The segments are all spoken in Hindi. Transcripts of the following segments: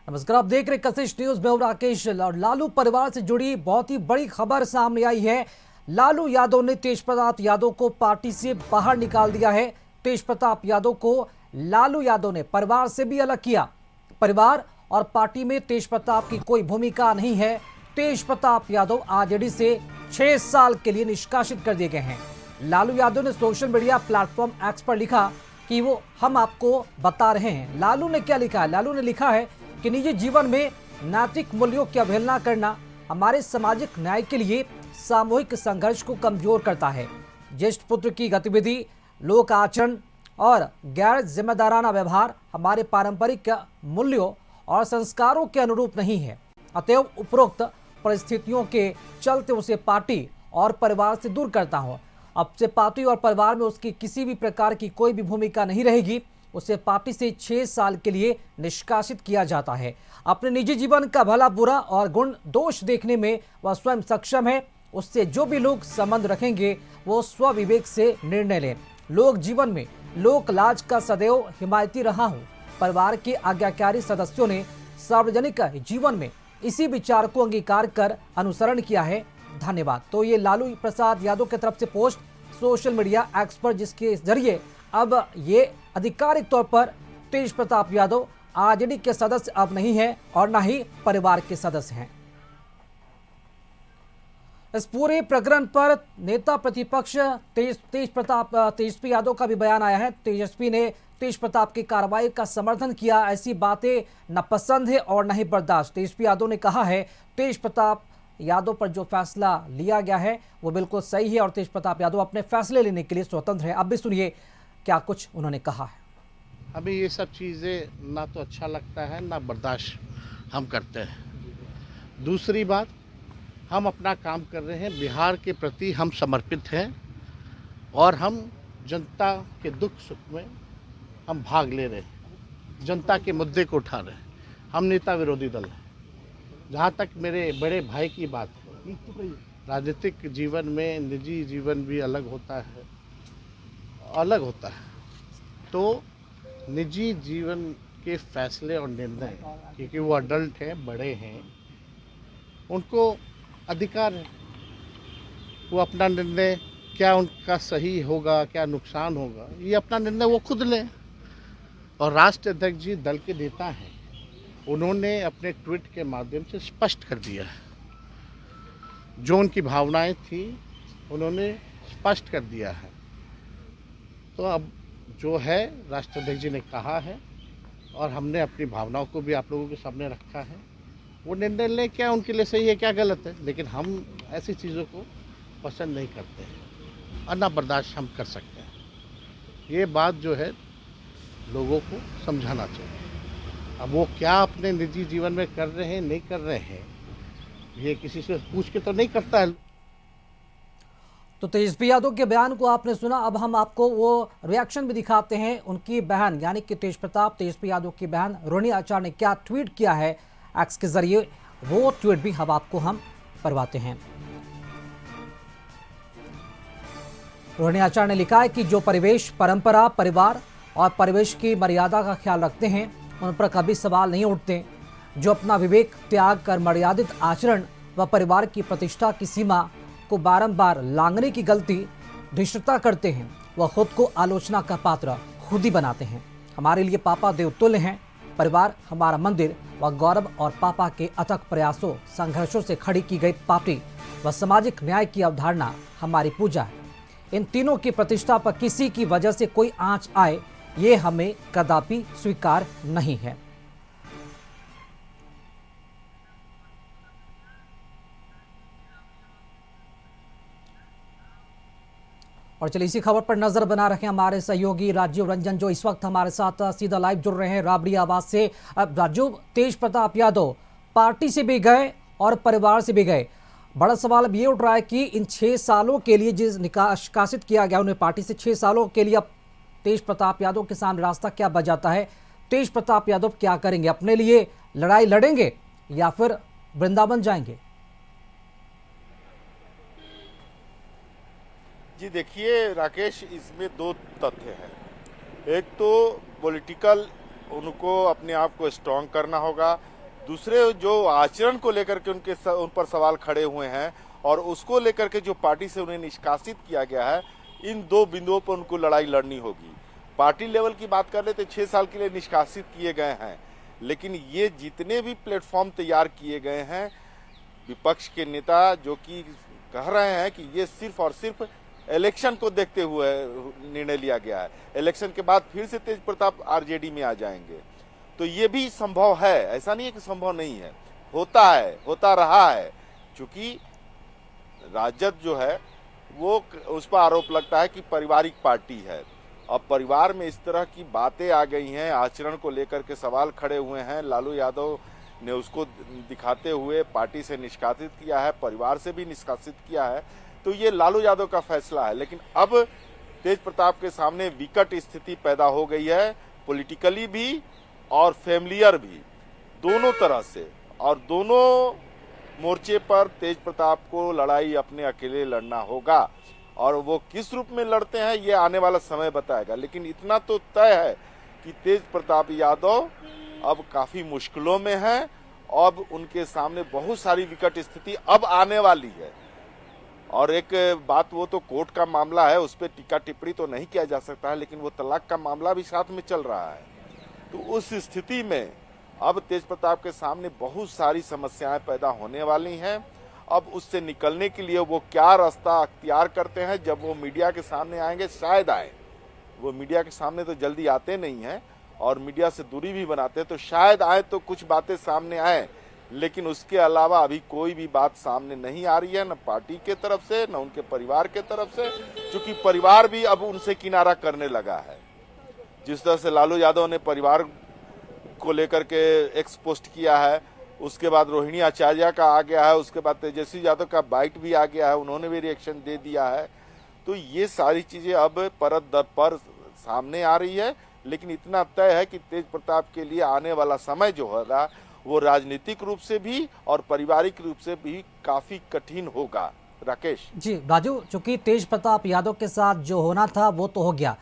नमस्कार, आप देख रहे कशिश न्यूज में हूं राकेश। और लालू परिवार से जुड़ी बहुत ही बड़ी खबर सामने आई है। लालू यादव ने तेज प्रताप यादव को पार्टी से बाहर निकाल दिया है। तेज प्रताप यादव को लालू यादव ने परिवार से भी अलग किया। परिवार और पार्टी में तेज प्रताप की कोई भूमिका नहीं है। तेज प्रताप यादव आरजेडी से 6 साल के लिए निष्कासित कर दिए गए हैं। लालू यादव ने सोशल मीडिया प्लेटफॉर्म एक्स पर लिखा कि वो हम आपको बता रहे हैं। लालू ने क्या लिखा है? लालू ने लिखा है कि निजी जीवन में नैतिक मूल्यों की अवहेलना करना हमारे सामाजिक न्याय के लिए सामूहिक संघर्ष को कमजोर करता है। ज्येष्ठ पुत्र की गतिविधि, लोक आचरण और गैर जिम्मेदाराना व्यवहार हमारे पारंपरिक मूल्यों और संस्कारों के अनुरूप नहीं है। अतएव उपरोक्त परिस्थितियों के चलते उसे पार्टी और परिवार से दूर करता हूं। अब से पार्टी और परिवार में उसकी किसी भी प्रकार की कोई भी भूमिका नहीं रहेगी। उसे पार्टी से 6 साल के लिए निष्कासित किया जाता है। अपने निजी जीवन का भला बुरा और गुण दोष देखने में वह स्वयं सक्षम है। उससे जो भी लोग संबंध रखेंगे वो स्वविवेक से निर्णय लें। लोक जीवन में लोक लाज का सदैव हिमायती रहा हूं। परिवार के आज्ञाकारी सदस्यों ने सार्वजनिक जीवन में इसी विचार को अंगीकार कर अनुसरण किया है। धन्यवाद। तो ये लालू प्रसाद यादव की तरफ से पोस्ट सोशल मीडिया एक्स पर, जिसके जरिए अब ये आधिकारिक तौर पर तेज प्रताप यादव आरजेडी के सदस्य अब नहीं है और न ही परिवार के सदस्य हैं। इस पूरे प्रकरण पर नेता प्रतिपक्ष तेजस्वी यादव का भी बयान आया है। तेजस्वी ने तेज प्रताप की कार्रवाई का समर्थन किया। ऐसी बातें न पसंद है और न ही बर्दाश्त। तेजस्वी यादव ने कहा है तेज प्रताप यादव पर जो फैसला लिया गया है वो बिल्कुल सही है और तेज प्रताप यादव अपने फैसले लेने के लिए स्वतंत्र है। अब भी सुनिए क्या कुछ उन्होंने कहा है। हमें ये सब चीज़ें ना तो अच्छा लगता है ना बर्दाश्त हम करते हैं। दूसरी बात, हम अपना काम कर रहे हैं, बिहार के प्रति हम समर्पित हैं और हम जनता के दुख सुख में हम भाग ले रहे हैं, जनता के मुद्दे को उठा रहे हैं। हम नेता विरोधी दल हैं। जहाँ तक मेरे बड़े भाई की बात है, राजनीतिक जीवन में निजी जीवन भी अलग होता है। तो निजी जीवन के फैसले और निर्णय, क्योंकि वो अडल्ट हैं, बड़े हैं, उनको अधिकार है। वो अपना निर्णय, क्या उनका सही होगा क्या नुकसान होगा, ये अपना निर्णय वो खुद लें। और राष्ट्रीय अध्यक्ष जी दल के नेता हैं, उन्होंने अपने ट्वीट के माध्यम से स्पष्ट कर दिया है। जो उनकी भावनाएं थी उन्होंने स्पष्ट कर दिया है। तो अब जो है राष्ट्रीय अध्यक्ष जी ने कहा है और हमने अपनी भावनाओं को भी आप लोगों के सामने रखा है। वो निर्णय लें, क्या उनके लिए सही है क्या गलत है, लेकिन हम ऐसी चीज़ों को पसंद नहीं करते हैं और ना बर्दाश्त हम कर सकते हैं। ये बात जो है लोगों को समझाना चाहिए। अब वो क्या अपने निजी जीवन में कर रहे हैं नहीं कर रहे हैं, ये किसी से पूछ के तो नहीं करता है। तो तेजस्वी यादव के बयान को आपने सुना। अब हम आपको वो रिएक्शन भी दिखाते हैं। उनकी बहन यानी कि तेजस्वी यादव की बहन रोहिणी आचार्य ने क्या ट्वीट किया है एक्स के जरिए, वो ट्वीट भी अब आपको हम करवाते हैं। रोहिणी आचार्य ने लिखा है कि जो परिवेश, परंपरा, परिवार और परिवेश की मर्यादा का ख्याल रखते हैं उन पर कभी सवाल नहीं उठते। जो अपना विवेक त्याग कर मर्यादित आचरण व परिवार की प्रतिष्ठा की सीमा को बारंबार लांघने की गलती, धृष्टता करते हैं, वह खुद को आलोचना का पात्र खुद ही बनाते हैं। हमारे लिए पापा देवतुल्य हैं। परिवार हमारा मंदिर व गौरव और पापा के अथक प्रयासों, संघर्षों से खड़ी की गई पार्टी व सामाजिक न्याय की अवधारणा हमारी पूजा है। इन तीनों की प्रतिष्ठा पर किसी की वजह से कोई आंच आए, ये हमें कदापि स्वीकार नहीं है। और चलिए इसी खबर पर नजर बना रखे हमारे सहयोगी राजीव रंजन, जो इस वक्त हमारे साथ सीधा लाइव जुड़ रहे हैं राबड़ी आवाज से। अब राजीव, तेज प्रताप यादव पार्टी से भी गए और परिवार से भी गए। बड़ा सवाल अब ये उठ रहा है कि इन 6 सालों के लिए जिस निष्कासित किया गया उन्हें पार्टी से, 6 सालों के लिए अब तेज प्रताप यादव के सामने रास्ता क्या बच जाता है? तेज प्रताप यादव क्या करेंगे? अपने लिए लड़ाई लड़ेंगे या फिर वृंदावन जाएंगे? जी देखिए राकेश, इसमें दो तथ्य हैं। एक तो पॉलिटिकल उनको अपने आप को स्ट्रांग करना होगा। दूसरे जो आचरण को लेकर के उन पर सवाल खड़े हुए हैं और उसको लेकर के जो पार्टी से उन्हें निष्कासित किया गया है, इन दो बिंदुओं पर उनको लड़ाई लड़नी होगी। पार्टी लेवल की बात कर ले तो 6 साल के लिए निष्कासित किए गए हैं, लेकिन ये जितने भी प्लेटफॉर्म तैयार किए गए हैं, विपक्ष के नेता जो कि कह रहे हैं कि ये सिर्फ और सिर्फ इलेक्शन को देखते हुए निर्णय लिया गया है, इलेक्शन के बाद फिर से तेज प्रताप आरजेडी में आ जाएंगे, तो ये भी संभव है। ऐसा नहीं है कि संभव नहीं है, होता है, होता रहा है। क्योंकि राजद जो है वो उस पर आरोप लगता है कि पारिवारिक पार्टी है। अब परिवार में इस तरह की बातें आ गई हैं, आचरण को लेकर के सवाल खड़े हुए हैं। लालू यादव ने उसको दिखाते हुए पार्टी से निष्कासित किया है, परिवार से भी निष्कासित किया है। तो ये लालू यादव का फैसला है, लेकिन अब तेज प्रताप के सामने विकट स्थिति पैदा हो गई है, पॉलिटिकली भी और फैमिलियर भी, दोनों तरह से। और दोनों मोर्चे पर तेज प्रताप को लड़ाई अपने अकेले लड़ना होगा, और वो किस रूप में लड़ते हैं ये आने वाला समय बताएगा। लेकिन इतना तो तय है कि तेज प्रताप यादव अब काफी मुश्किलों में है, अब उनके सामने बहुत सारी विकट स्थिति अब आने वाली है। और एक बात, वो तो कोर्ट का मामला है, उस पर टीका टिप्पणी तो नहीं किया जा सकता है, लेकिन वो तलाक का मामला भी साथ में चल रहा है। तो उस स्थिति में अब तेज प्रताप के सामने बहुत सारी समस्याएं पैदा होने वाली हैं। अब उससे निकलने के लिए वो क्या रास्ता अख्तियार करते हैं, जब वो मीडिया के सामने आएंगे, शायद आए। वो मीडिया के सामने तो जल्दी आते नहीं हैं और मीडिया से दूरी भी बनाते हैं, तो शायद आए तो कुछ बातें सामने आए, लेकिन उसके अलावा अभी कोई भी बात सामने नहीं आ रही है, न पार्टी के तरफ से न उनके परिवार के तरफ से, क्योंकि परिवार भी अब उनसे किनारा करने लगा है। जिस तरह से लालू यादव ने परिवार को लेकर के एक्स पोस्ट किया है, उसके बाद रोहिणी आचार्य का आ गया है, उसके बाद तेजस्वी यादव का बाइट भी आ गया है, उन्होंने भी रिएक्शन दे दिया है। तो ये सारी चीजें अब परत दर पर सामने आ रही है। लेकिन इतना तय है कि तेज प्रताप के लिए आने वाला समय जो होगा वो राजनीतिक रूप से भी और पारिवारिक रूप से भी काफी कठिन होगा। राकेश जी राजू, चूंकि तेज प्रताप यादव के साथ जो होना था वो तो हो गया,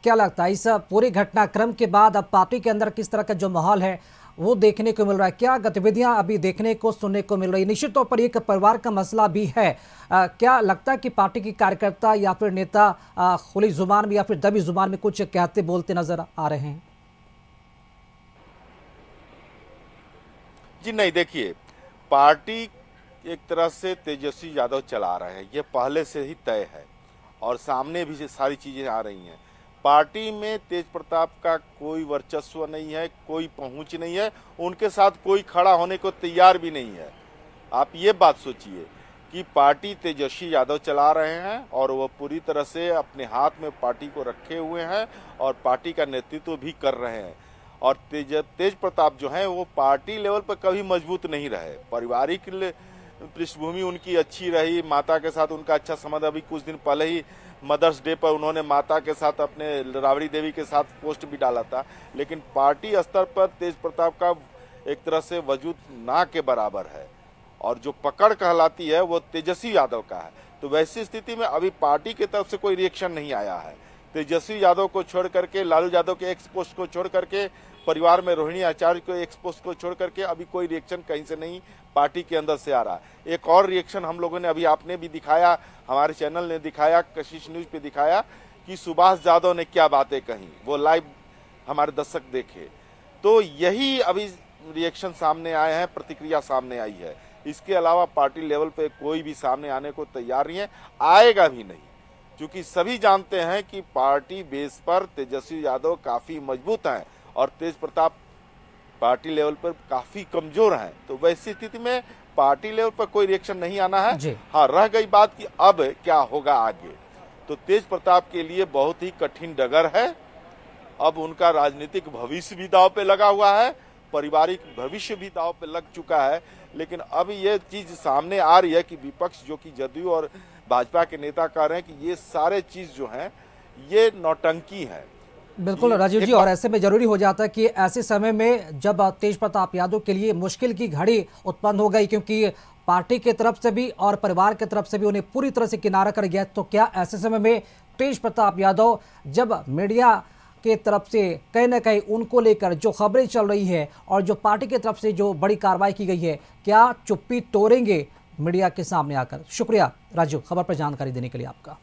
क्या लगता है इस पूरे घटनाक्रम के बाद अब पार्टी के अंदर किस तरह का जो माहौल है वो देखने को मिल रहा है? क्या गतिविधियां अभी देखने को सुनने को मिल रही है? निश्चित तौर पर एक परिवार का मसला भी है। क्या लगता है कि पार्टी की कार्यकर्ता या फिर नेता खुली जुबान में या फिर दबी जुबान में कुछ कहते बोलते नजर आ रहे हैं? जी नहीं, देखिए, पार्टी एक तरह से तेजस्वी यादव चला रहे हैं, ये पहले से ही तय है और सामने भी सारी चीजें आ रही हैं। पार्टी में तेज प्रताप का कोई वर्चस्व नहीं है, कोई पहुंच नहीं है, उनके साथ कोई खड़ा होने को तैयार भी नहीं है। आप ये बात सोचिए कि पार्टी तेजस्वी यादव चला रहे हैं और वो पूरी तरह से अपने हाथ में पार्टी को रखे हुए हैं और पार्टी का नेतृत्व भी कर रहे हैं। और तेज प्रताप जो हैं वो पार्टी लेवल पर कभी मजबूत नहीं रहे। पारिवारिक पृष्ठभूमि उनकी अच्छी रही, माता के साथ उनका अच्छा संबंध। अभी कुछ दिन पहले ही मदर्स डे पर उन्होंने माता के साथ, अपने राबड़ी देवी के साथ पोस्ट भी डाला था। लेकिन पार्टी स्तर पर तेज प्रताप का एक तरह से वजूद ना के बराबर है और जो पकड़ कहलाती है वो तेजस्वी यादव का है। तो वैसी स्थिति में अभी पार्टी की तरफ से कोई रिएक्शन नहीं आया है। तेजस्वी यादव को छोड़ करके, लालू यादव के एक्स पोस्ट को छोड़ करके, परिवार में रोहिणी आचार्य को एक्स पोस्ट को छोड़ करके अभी कोई रिएक्शन कहीं से नहीं पार्टी के अंदर से आ रहा है। एक और रिएक्शन हम लोगों ने, अभी आपने भी दिखाया, हमारे चैनल ने दिखाया, कशिश न्यूज पे दिखाया कि सुभाष यादव ने क्या बातें कही, वो लाइव हमारे दर्शक देखे। तो यही अभी रिएक्शन सामने आए हैं, प्रतिक्रिया सामने आई है। इसके अलावा पार्टी लेवल पे कोई भी सामने आने को तैयार नहीं है, आएगा भी नहीं, क्योंकि सभी जानते हैं कि पार्टी बेस पर तेजस्वी यादव काफी मजबूत हैं और तेज प्रताप पार्टी लेवल पर काफी कमजोर हैं। तो वैसी स्थिति में पार्टी लेवल पर कोई रिएक्शन नहीं आना है। हाँ, रह गई बात कि अब क्या होगा आगे, तो तेज प्रताप के लिए बहुत ही कठिन डगर है। अब उनका राजनीतिक भविष्य भी दांव पे लगा हुआ है, पारिवारिक भविष्य भी दांव पे लग चुका है। लेकिन अब ये चीज सामने आ रही है कि विपक्ष, जो कि जदयू और भाजपा के नेता कह रहे हैं कि ये सारे चीज जो हैं ये नौटंकी है। बिल्कुल राजीव जी, और ऐसे में जरूरी हो जाता है कि ऐसे समय में जब तेज प्रताप यादव के लिए मुश्किल की घड़ी उत्पन्न हो गई, क्योंकि पार्टी की तरफ से भी और परिवार की तरफ से भी उन्हें पूरी तरह से किनारा कर गया, तो क्या ऐसे समय में तेज प्रताप यादव जब मीडिया के तरफ से कहीं ना कहीं उनको लेकर जो खबरें चल रही है और जो पार्टी की तरफ से जो बड़ी कार्रवाई की गई है, क्या चुप्पी तोड़ेंगे मीडिया के सामने आकर? शुक्रिया राजू, खबर पर जानकारी देने के लिए आपका।